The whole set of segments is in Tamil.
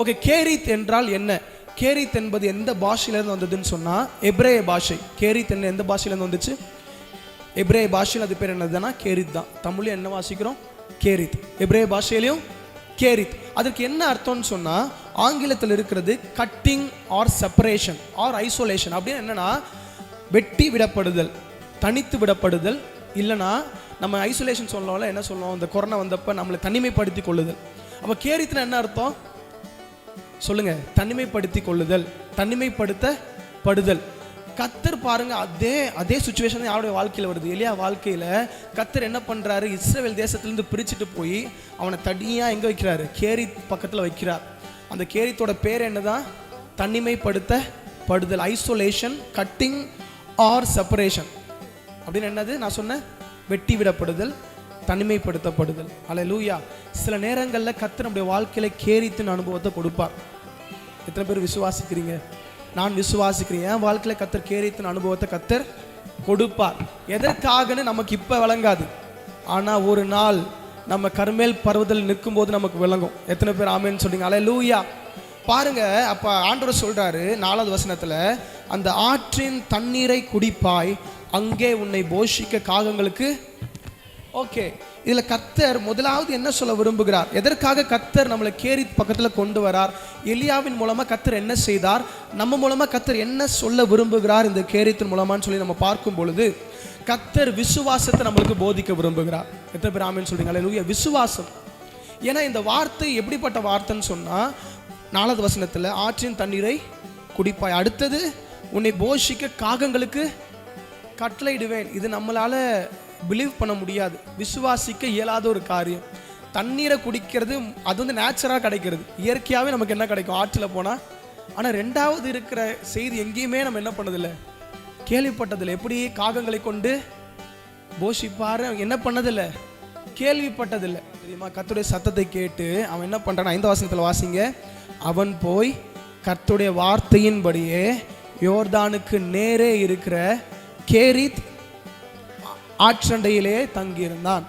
ஓகே, கேரித் என்றால் என்ன? கேரித் என்பது எந்த பாஷையிலேருந்து வந்ததுன்னு சொன்னால் எப்ரேய பாஷை. கேரித் என்ன எந்த பாஷையிலேருந்து வந்துச்சு? எப்ரேய பாஷையில் அது பேர் என்னதுன்னா கேரித் தான். தமிழில் என்ன வாசிக்கிறோம்? கேரித். எப்ரேய பாஷையிலையும் கேரித். அதற்கு என்ன அர்த்தம்னு சொன்னால் ஆங்கிலத்தில் இருக்கிறது cutting or separation or isolation. அப்படின்னு என்னென்னா வெட்டி விடப்படுதல், தனித்து விடப்படுதல். இல்லைனா நம்ம ஐசோலேஷன் சொல்லல, என்ன சொல்லுவோம், இந்த கொரோனா வந்தப்போ நம்மளை தனிமைப்படுத்தி கொள்ளுதல். அப்போ கேரித்னா என்ன அர்த்தம் சொல்லுங்க? தனிமைப்படுத்தி கொள்ளுதல், தனிமைப்படுத்தப்படுதல். கத்தர் பாருங்க, அதே சுச்சுவேஷன் யாருடைய வாழ்க்கையில் வருது. எலியா வாழ்க்கையில் கத்தர் என்ன பண்ணுறாரு? இஸ்ரவேல் தேசத்திலேருந்து பிரிச்சுட்டு போய் அவனை தனியாக எங்கே வைக்கிறாரு? கேரித் பக்கத்தில் வைக்கிறார். அந்த கேரித்தோட பேர் என்னதான்? தனிமைப்படுத்தப்படுதல், ஐசோலேஷன், கட்டிங் ஆர் செப்பரேஷன். அப்படின்னு என்னது நான் சொன்னேன்? வெட்டி விடப்படுதல், தனிமைப்படுத்தப்படுதல். அல்லேலூயா. சில நேரங்களில் கத்தர் நம்முடைய வாழ்க்கையில் கேரித்தின் அனுபவத்தை கொடுப்பார். எத்தனை பேர் விசுவாசிக்கிறீங்க? நான் விசுவாசிக்கிறேன். என் வாழ்க்கையில் கத்தர் கேரித்தின் அனுபவத்தை கத்தர் கொடுப்பார். எதற்காகன்னு நமக்கு இப்போ விளங்காது, ஆனால் ஒரு நாள் நம்ம கர்மேல் பர்வதத்தில் நிற்கும் போது நமக்கு விளங்கும். எத்தனை பேர் ஆமேன்னு சொல்றீங்க? அல்லேலூயா. பாருங்க, அப்ப ஆண்டவர் சொல்றாரு 4வது வசனத்துல, அந்த ஆற்றின் தண்ணீரை குடிப்பாய், அங்கே உன்னை போஷிக்க காகங்களுக்கு. ஓகே, இதுல கர்த்தர் முதலாவது என்ன சொல்ல விரும்புகிறார்? எதற்காக கர்த்தர் நம்மளை கேரித் பக்கத்துல கொண்டு வரார்? எலியாவின் மூலமா கர்த்தர் என்ன செய்தார்? நம்ம மூலமா கர்த்தர் என்ன சொல்ல விரும்புகிறார் இந்த கேரித்தின் மூலமான்னு சொல்லி நம்ம பார்க்கும் பொழுது, கர்த்தர் விசுவாசத்தை நம்மளுக்கு போதிக்க விரும்புகிறார். எத்தனை பேர் ஆமென் சொல்றீங்க? அல்லேலூயா. விசுவாசம். ஏன்னா இந்த வார்த்தை எப்படிப்பட்ட வார்த்தைன்னு சொன்னா 4வது வசனத்துல ஆற்றின் தண்ணீரை குடிப்பாய், அடுத்தது உன்னை போஷிக்க காகங்களுக்கு கட்டளையிடுவேன். இது நம்மளால பிலீவ் பண்ண முடியாது, விசுவாசிக்க இயலாத ஒரு காரியம். தண்ணீரை குடிக்கிறது அது வந்து நேச்சுரலாக கிடைக்கிறது, இயற்கையாகவே நமக்கு என்ன கிடைக்கும் ஆற்றில் போனால். ஆனால் ரெண்டாவது இருக்கிற செய்தி எங்கேயுமே நம்ம என்ன பண்ணதில்லை, கேள்விப்பட்டதில்லை. எப்படி காகங்களை கொண்டு போஷிப்பாரு என்ன பண்ணதில்லை, கேள்விப்பட்டதில்லை. தெரியுமா? கர்த்தருடைய சத்தத்தை கேட்டு அவன் என்ன பண்ணுறான்? 5வது வசனத்தில் வாசிங்க. அவன் போய் கர்த்தருடைய வார்த்தையின்படியே யோர்தானுக்கு நேரே இருக்கிற கேரித் ஆற்றண்டையிலே தங்கியிருந்தான்.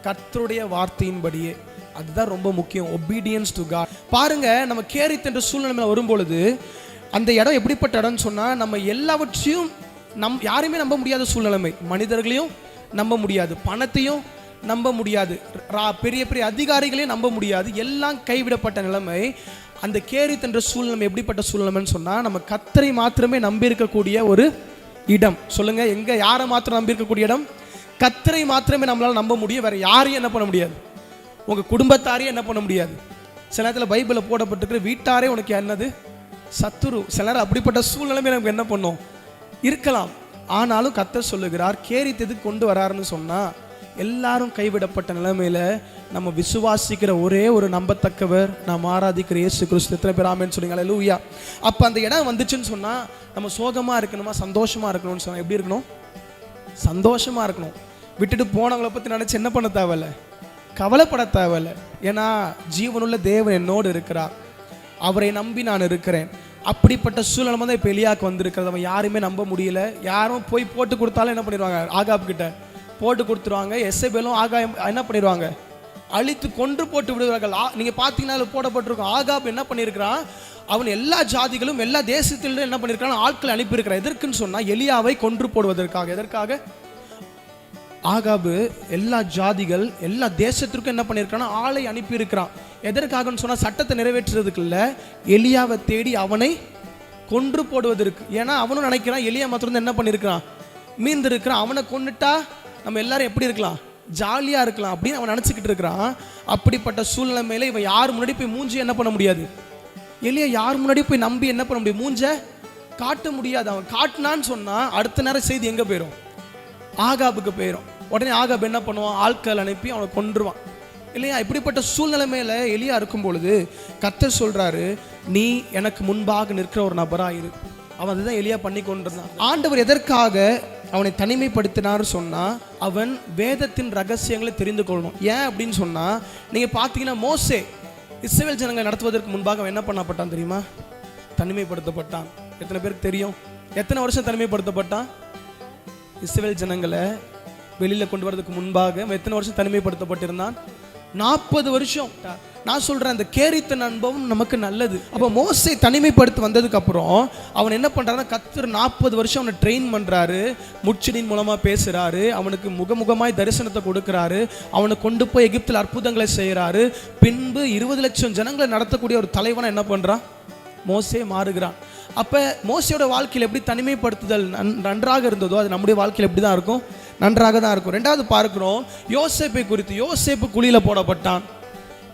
கர்த்தருடைய வார்த்தையின்படியே. அதுதான் ரொம்ப முக்கியம், ஒபீடியன்ஸ் டு காட். பாருங்க, நம்ம கேரித் என்ற சூழ்நிலையில் வரும்பொழுது அந்த இடம் எப்படிப்பட்ட இடம்னு சொன்னால், நம்ம எல்லாவற்றையும் யாரையுமே நம்ப முடியாத சூழ்நிலைமை. மனிதர்களையும் நம்ப முடியாது, பணத்தையும் நம்ப முடியாது, பெரிய பெரிய அதிகாரிகளையும் நம்ப முடியாது. எல்லாம் கைவிடப்பட்ட நிலைமை. அந்த கேரித் என்ற சூழ்நிலை எப்படிப்பட்ட சூழ்நிலைன்னு சொன்னால், நம்ம கர்த்தரை மாத்திரமே நம்பியிருக்கக்கூடிய ஒரு இடம். சொல்லுங்க, எங்க யாரை மாத்திரம் நம்பியிருக்கக்கூடிய இடம்? கர்த்தரை மாத்திரமே நம்மளால நம்ப முடியும். வேற யாரையும் என்ன பண்ண முடியாது, உங்க குடும்பத்தாரையும் என்ன பண்ண முடியாது. சில நேரத்தில் பைபிளில் போடப்பட்டிருக்கிற வீட்டாரே உனக்கு என்னது? சத்துரு. சில நேரம் அப்படிப்பட்ட சூழ்நிலைமை நமக்கு என்ன பண்ணும் இருக்கலாம். ஆனாலும் கர்த்தர் சொல்லுகிறார், கேரித் எதுக்கு கொண்டு வராருன்னு சொன்னா, எல்லாரும் கைவிடப்பட்ட நிலைமையில நம்ம விசுவாசிக்கிற ஒரே ஒரு நம்பத்தக்கவர், நாம் ஆராதிக்கிற இயேசு கிறிஸ்து. எத்தனை பேர் ஆமென் சொல்றீங்க? அல்லேலூயா. அப்ப அந்த இடம் வந்துச்சுன்னு சொன்னா நம்ம சோகமா இருக்கணுமா சந்தோஷமா இருக்கணும்னு சொன்னா எப்படி இருக்கணும்? சந்தோஷமா இருக்கணும். விட்டுட்டு போனவங்களை பத்தி நினைச்சு என்ன பண்ண தேவையில்ல, கவலைப்பட தேவையில்ல. ஏன்னா ஜீவனுள்ள தேவன் என்னோடு இருக்கிறார், அவரை நம்பி நான் இருக்கிறேன். அப்படிப்பட்ட சூழ்நிலை தான் இப்போ எலியாவுக்கு வந்திருக்கிறது. அவன் யாருமே நம்ப முடியல. யாரும் போய் போட்டு கொடுத்தாலும் என்ன பண்ணிடுவாங்க? ஆகாப் கிட்ட போட்டு கொடுத்துருவாங்க. எசபேலும் ஆகாயம் என்ன பண்ணிடுவாங்க? அழித்து கொன்று போட்டு விடுவார்கள். நீங்க பார்த்தீங்கன்னா போடப்பட்டிருக்கும். ஆகாப் என்ன பண்ணியிருக்கிறான்? அவன் எல்லா ஜாதிகளும் எல்லா தேசத்திலும் என்ன பண்ணியிருக்கான்? ஆட்களை அனுப்பியிருக்கிறான். எதற்குன்னு சொன்னா எலியாவை கொன்று போடுவதற்காக. எதற்காக? ஆகாபு எல்லா ஜாதிகள் எல்லா தேசத்திற்கும் என்ன பண்ணியிருக்கான்? ஆளை அனுப்பியிருக்கிறான். எதற்காகன்னு சொன்னா சட்டத்தை நிறைவேற்றுறதுக்கு இல்லை, எலியாவை தேடி அவனை கொன்று போடுவதற்கு. ஏன்னா அவனும் நினைக்கிறான் எலியா மாத்திரம் என்ன பண்ணியிருக்கிறான்? மீந்து இருக்கிறான். அவனை கொண்டுட்டா நம்ம எல்லாரும் எப்படி இருக்கலாம்? ஜாலியா இருக்கலாம் அப்படின்னு அவன் நினைச்சுக்கிட்டு இருக்கிறான். அப்படிப்பட்ட சூழ்நிலைமையில இவன் யார் முன்னாடி போய் மூஞ்சி என்ன பண்ண முடியாது? எலியா யார் முன்னாடி போய் நம்பி என்ன பண்ண முடியும்? மூஞ்ச காட்ட முடியாது. அவன் காட்டினான்னு சொன்னா அடுத்த நேரம் செய்தி எங்க போயிடும்? ஆகாபுக்கு போயிடும். உடனே ஆகாப் என்ன பண்ணுவான்? ஆட்கள் அனுப்பி அவனை கொன்றுவான் இல்லையா? இப்படிப்பட்ட சூழ்நிலைமையில எலியா இருக்கும் பொழுது கர்த்தர் சொல்றாரு, நீ எனக்கு முன்பாக நிற்கிற ஒரு நபராயிரு. அவன் அதுதான் எலியா பண்ணி கொண்டிருந்தான். ஆண்டவர் எதற்காக அவனை தனிமைப்படுத்தினார் சொன்னா, அவன் வேதத்தின் ரகசியங்களை தெரிந்து கொள்ளணும். ஏன் அப்படின்னு சொன்னா, நீங்க பாத்தீங்கன்னா மோசே இஸ்ரவேல் ஜனங்களை நடத்துவதற்கு முன்பாக அவன் என்ன பண்ணப்பட்டான் தெரியுமா? தனிமைப்படுத்தப்பட்டான். எத்தனை பேருக்கு தெரியும்? எத்தனை வருஷம் தனிமைப்படுத்தப்பட்டான்? இஸ்ரவேல் ஜனங்களை வெளியில கொண்டு வரதுக்கு முன்பாக எத்தனை வருஷம் தனிமைப்படுத்தப்பட்டிருந்தான்? 40 வருஷம். நான் சொல்றேன், அந்த கேரித்தன் அனுபவம் நமக்கு நல்லது. அப்போ மோசே தனிமைப்படுத்தி வந்ததுக்கு அப்புறம் அவன் என்ன பண்றாருன்னா, கர்த்தர் 40 வருஷம் அவனை ட்ரெயின் பண்றாரு, முட்செடியின் மூலமா பேசுறாரு, அவனுக்கு முகமுகமாய் தரிசனத்தை கொடுக்கிறாரு, அவனை கொண்டு போய் எகிப்தில் அற்புதங்களை செய்யறாரு. பின்பு 20 லட்சம் ஜனங்களை நடத்தக்கூடிய ஒரு தலைவனை என்ன பண்றான், மோசே மாறுகிறான். அப்ப மோசையோட வாழ்க்கையில் எப்படி தனிமைப்படுத்துதல் நன்றாக இருந்ததோ, அது நம்முடைய வாழ்க்கையில் எப்படி தான் இருக்கும், நன்றாக தான் இருக்கும். ரெண்டாவது பார்க்கிறோம் யோசேப்பை குறித்து. யோசேப்பு குழியில போடப்பட்டான்,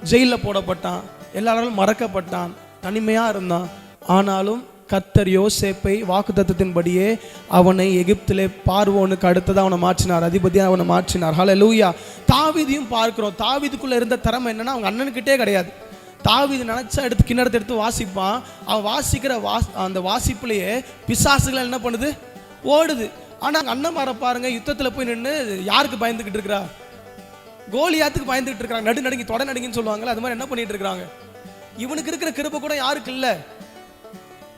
ஜெயிலில் போடப்பட்டான், எல்லாராலும் மறக்கப்பட்டான், தனிமையாக இருந்தான். ஆனாலும் கர்த்தர் யோசேப்பை வாக்குத்தத்தத்தின்படியே அவனை எகிப்திலே பார்வோனுக்கு அடுத்ததாக அவனை மாற்றினார், அதிபதியாக அவனை மாற்றினார். ஹல்லேலூயா. தாவீதையும் பார்க்கிறோம். தாவீதுக்குள்ள இருந்த திறமை என்னன்னா, அவங்க அண்ணனுக்கிட்டே கிடையாது. தாவீது நினைச்சா எடுத்து கிணறத்தை எடுத்து வாசிப்பான். அவன் வாசிக்கிற அந்த வாசிப்புலேயே பிசாசுகள் என்ன பண்ணுது, ஓடுது. ஆனால் அண்ணன்மாரை பாருங்க, யுத்தத்தில் போய் நின்று யாருக்கு பயந்துக்கிட்டு இருக்கிறா, கோலியாத்துக்கு பயந்துகிட்டு இருக்காங்க. நடுங்கி தொட நடுங்கின்னு சொல்லுவாங்கல்ல, அது மாதிரி என்ன பண்ணிட்டு இருக்காங்க. இவனுக்கு இருக்கிற கிருபை கூட யாருக்கு இல்லை,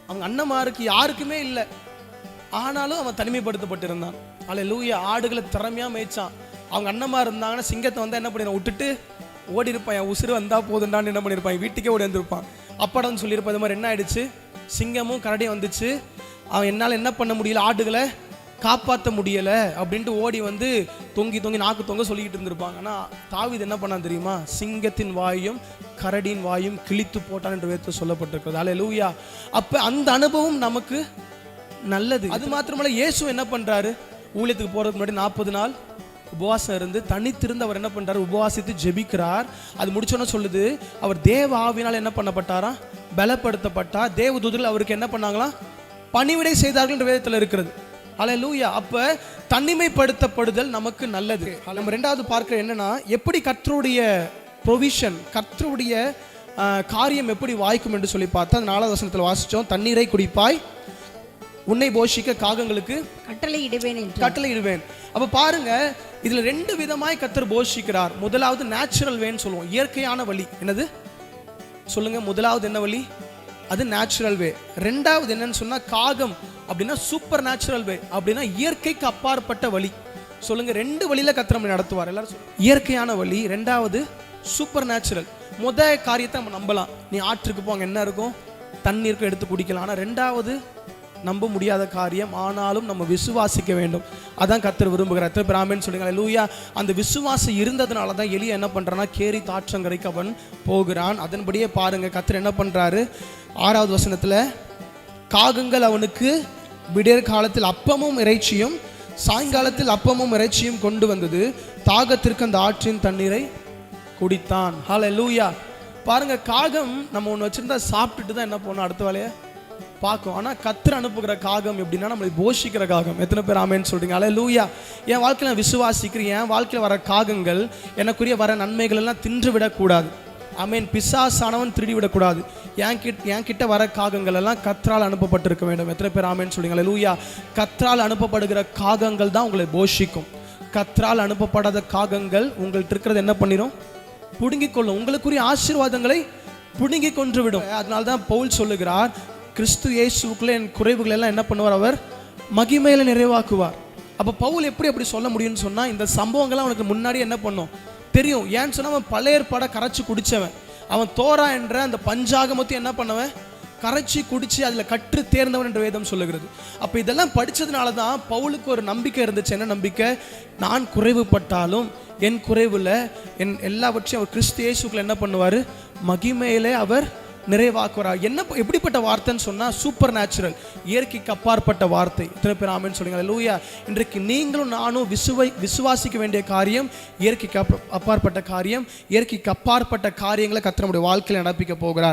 அவங்க அண்ணன்மாருக்கு யாருக்குமே இல்லை. ஆனாலும் அவன் தனிமைப்படுத்தப்பட்டிருந்தான். அல்லேலூயா. ஆடுகளை திறமையா மேய்ச்சான். அவங்க அண்ணன்மார் இருந்தாங்கன்னா சிங்கத்தை வந்தா என்ன பண்ணிடுவான், விட்டுட்டு ஓடி இருப்பான். என் உசுறு வந்தா போதுண்டான்னு என்ன பண்ணியிருப்பான், வீட்டுக்கே ஓடி வந்திருப்பான். அப்பாடன்னு சொல்லியிருப்பான். இது மாதிரி என்ன ஆயிடுச்சு, சிங்கமும் கரடியும் வந்துச்சு, அவன் என்னால் என்ன பண்ண முடியல, ஆடுகளை காப்பாற்ற முடியலை அப்படின்ட்டு ஓடி வந்து தொங்கி நாக்கு தொங்க சொல்லிக்கிட்டு இருந்திருப்பாங்க. ஆனால் தாவீது என்ன பண்ணான் தெரியுமா, சிங்கத்தின் வாயும் கரடியின் வாயும் கிழித்து போட்டான் என்று வேதத்தில் சொல்லப்பட்டிருக்கிறது. அல்லேலூயா. அப்போ அந்த அனுபவம் நமக்கு நல்லது. அது மாத்திரமல்ல, இயேசு என்ன பண்ணுறாரு, ஊழியத்துக்கு போகிறதுக்கு முன்னாடி 40 நாள் உபவாசம் இருந்து தனித்திருந்து அவர் என்ன பண்ணுறாரு, உபவாசித்து ஜெபிக்கிறார். அது முடிச்சோன்னு சொல்லுது, அவர் தேவ ஆவினால் என்ன பண்ணப்பட்டாரா, பலப்படுத்தப்பட்டார். தேவ தூதர்கள் அவருக்கு என்ன பண்ணாங்களா, பணிவிடை செய்தார்கள் என்ற வேதத்தில் இருக்கிறது. அல்லேலூயா. அப்ப தனிமைப்படுத்தப்படுதல் நமக்கு நல்லது. நம்ம ரெண்டாவது பார்க்கிற என்னன்னா, எப்படி கர்த்தருடைய ப்ரொவிஷன், கர்த்தருடைய காரியம் எப்படி வாய்க்கும் என்று சொல்லி பார்த்தா, 4வது வசனத்தில் வாசிச்சோம், தண்ணீரை குடிப்பாய், உன்னை போஷிக்க காகங்களுக்கு கட்டளையிடுவேன். அப்ப பாருங்க, இதுல 2 விதமாய் கர்த்தர் போஷிக்கிறார். முதலாவது நேச்சுரல் வேன்னு சொல்லுவோம், இயற்கையான வழி. என்னது சொல்லுங்க, முதலாவது என்ன வழி, அது நேச்சுரல் வே. ரெண்டாவது என்னன்னு சொன்னா காகம் அப்படின்னா சூப்பர் நேச்சுரல் வே, அப்படின்னா இயற்கைக்கு அப்பாற்பட்ட வழி. சொல்லுங்க, 2 வழியில கர்த்தர் நம்மை நடத்துவார். எல்லாரும் இயற்கையான வழி, ரெண்டாவது சூப்பர் நேச்சுரல். காரியத்தை நம்ம நம்பலாம், நீ ஆற்றுக்கு போங்க என்ன இருக்கும், தண்ணீருக்கு எடுத்து குடிக்கலாம். ஆனால் ரெண்டாவது நம்ப முடியாத காரியம், ஆனாலும் நம்ம விசுவாசிக்க வேண்டும். அதான் கர்த்தர் விரும்புகிறார். எத்தனை பேர் ஆமென் சொல்லுங்க. அல்லேலூயா. அந்த விசுவாசம் இருந்ததுனால தான் எலியா என்ன பண்றானா, கேரி தாற்றங்கரைக்கு அவன் போகிறான். அதன்படியே பாருங்க, கர்த்தர் என்ன பண்றாரு, 6வது வசனத்துல, காகங்கள் அவனுக்கு விடியற் காலத்தில் அப்பமும் இறைச்சியும் சாயங்காலத்தில் அப்பமும் இறைச்சியும் கொண்டு வந்தது, தாகத்திற்கு அந்த ஆற்றின் தண்ணீரை குடித்தான். ஹல்லேலூயா. பாருங்க, காகம் நம்ம ஒன்று வச்சிருந்தா சாப்பிட்டுட்டு தான் என்ன பண்ணணும், அடுத்த வேலையை பார்க்கும். ஆனால் கர்த்தர் அனுப்புகிற காகம் எப்படின்னா, நம்மளை போஷிக்கிற காகம். எத்தனை பேர் ஆமென்னு சொல்றீங்க. அல்லேலூயா. என் வாழ்க்கையில் நான் விசுவாசிக்கிறேன், என் வாழ்க்கையில் வர காகங்கள் எனக்குரிய வர நன்மைகள் எல்லாம் தின்று விடக்கூடாது. ஆமென். பிசாசானவன் திருடி விடக்கூடாது. என் கிட்ட வர காகங்கள் எல்லாம் கர்த்தரால் அனுப்பப்பட்டிருக்க வேண்டும். எத்தனை பேர் ஆமென்னு சொல்றீங்க. அல்லேலூயா. கர்த்தரால் அனுப்பப்படுகிற காகங்கள் தான் உங்களை போஷிக்கும். கர்த்தரால் அனுப்பப்படாத காகங்கள் உங்கள்கிட்ட இருக்கிறது என்ன பண்ணிடும், புடுங்கிக் கொள்ளும். உங்களுக்குரிய ஆசீர்வாதங்களை புடுங்கி கொன்று விடும். அதனால தான் பவுல் சொல்லுகிறார், கிறிஸ்து இயேசுக்குள்ளே என் குறைவுகள் எல்லாம் என்ன பண்ணுவார், அவர் மகிமையில நிறைவாக்குவார். அப்போ பவுல் எப்படி அப்படி சொல்ல முடியும்னு சொன்னால், இந்த சம்பவங்கள்லாம் அவனுக்கு முன்னாடி என்ன பண்ணும் தெரியும். ஏன்னு சொன்னால், அவன் பழைய ஏற்பாடை கரைச்சி குடித்தவன். அவன் தோரா என்ற அந்த பஞ்சாகமத்தையும் என்ன பண்ணவன், கரைச்சி குடிச்சு அதில் கற்று தேர்ந்தவன் என்று வேதம் சொல்லுகிறது. அப்போ இதெல்லாம் படித்ததுனால தான் பவுலுக்கு ஒரு நம்பிக்கை இருந்துச்சு. என்ன நம்பிக்கை, நான் குறைவுபட்டாலும் என் குறைவில் என் எல்லாவற்றையும் அவர் கிறிஸ்து இயேசுக்குள்ள என்ன பண்ணுவார், மகிமையிலே அவர் நிறைவாக்குறார். என்ன எப்படிப்பட்ட வார்த்தைன்னு சொன்னால், சூப்பர் நேச்சுரல், இயற்கைக்கு அப்பாற்பட்ட வார்த்தை. இத்தனை பேர் ஆமென்னு சொல்லுங்க. அல்லேலூயா. இன்றைக்கு நீங்களும் நானும் விசுவாசிக்க வேண்டிய காரியம் இயற்கைக்கு அப்பாற்பட்ட காரியம். இயற்கைக்கு அப்பாற்பட்ட காரியங்களை கர்த்தர் நம்முடைய வாழ்க்கையில் நடப்பிக்க போகிறார்.